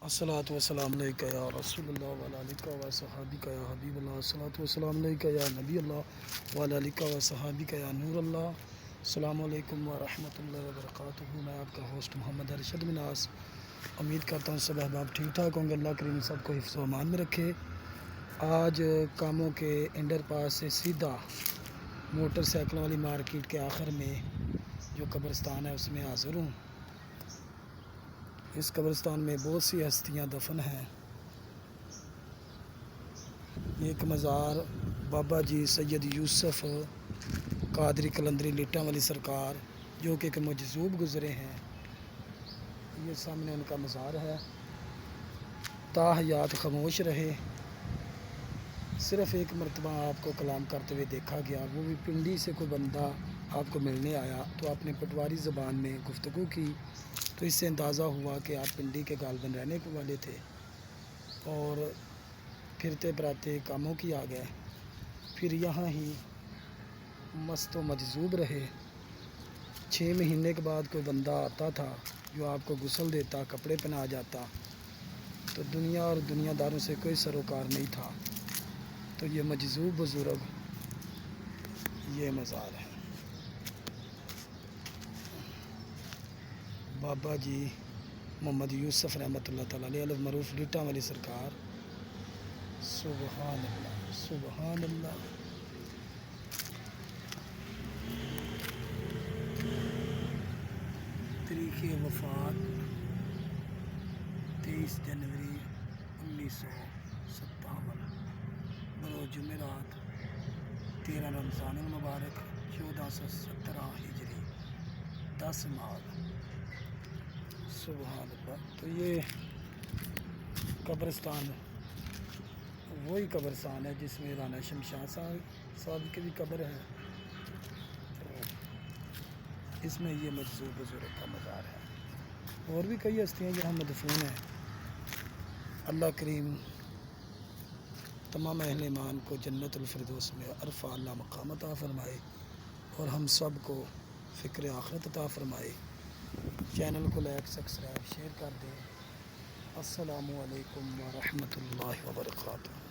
الصلاۃ والسلام علیکہ یا رسول اللہ وعلی آلہ و صحابہ یا حبیب اللہ، الصلاۃ والسلام علیکہ یا نبی اللہ وعلی آلہ و صحابہ یا نور اللہ۔ السلام علیکم ورحمۃ اللہ وبرکاتہ۔ میں آپ کا ہوسٹ محمد ارشد مناس، امید کرتا ہوں سب احباب ٹھیک ٹھاک ہوں گے۔ اللہ کریم سب کو حفظ و امان میں رکھے۔ آج کاموں کے انڈر پاس سے سیدھا موٹر سائیکل والی مارکیٹ کے آخر میں جو قبرستان ہے اس میں حاضر ہوں۔ اس قبرستان میں بہت سی ہستیاں دفن ہیں۔ ایک مزار بابا جی سید یوسف قادری قلندری لٹاں والی سرکار جو کہ ایک مجذوب گزرے ہیں، یہ سامنے ان کا مزار ہے۔ تا حیات خاموش رہے، صرف ایک مرتبہ آپ کو کلام کرتے ہوئے دیکھا گیا، وہ بھی پنڈی سے کوئی بندہ آپ کو ملنے آیا تو آپ نے پٹواری زبان میں گفتگو کی، تو اس سے اندازہ ہوا کہ آپ پنڈی کے غالباً رہنے والے تھے اور پھرتے پراتے کاموں کی آ گئے۔ پھر یہاں ہی مست و مجذوب رہے۔ 6 مہینے کے بعد کوئی بندہ آتا تھا جو آپ کو غسل دیتا، کپڑے پہنا جاتا، تو دنیا اور دنیا داروں سے کوئی سروکار نہیں تھا۔ تو یہ مجذوب بزرگ یہ مزار ہے۔ بابا جی محمد یوسف رحمۃ اللہ تعالیٰ علیہ المعروف لٹاں والی سرکار۔ سبحان اللہ سبحان اللہ۔ تاریخ وفات 23 جنوری 1957، بروز جمعرات 13 رمضان المبارک 1417 ہجری، 10 ماہ۔ سبحان اللہ۔ تو یہ قبرستان وہی قبرستان ہے جس میں رانا شمشاد صاحب کی بھی قبر ہے، اس میں یہ مجذوب بزرگ کا مزار ہے۔ اور بھی کئی ہستیاں یہاں مدفون ہیں۔ اللہ کریم تمام اہل ایمان کو جنت الفردوس میں عرفہ اعلیٰ مقام عطا فرمائے اور ہم سب کو فکر آخرت عطا فرمائے۔ چینل کو لائک سبسکرائب شیئر کر دیں۔ السلام علیکم ورحمۃ اللہ وبرکاتہ۔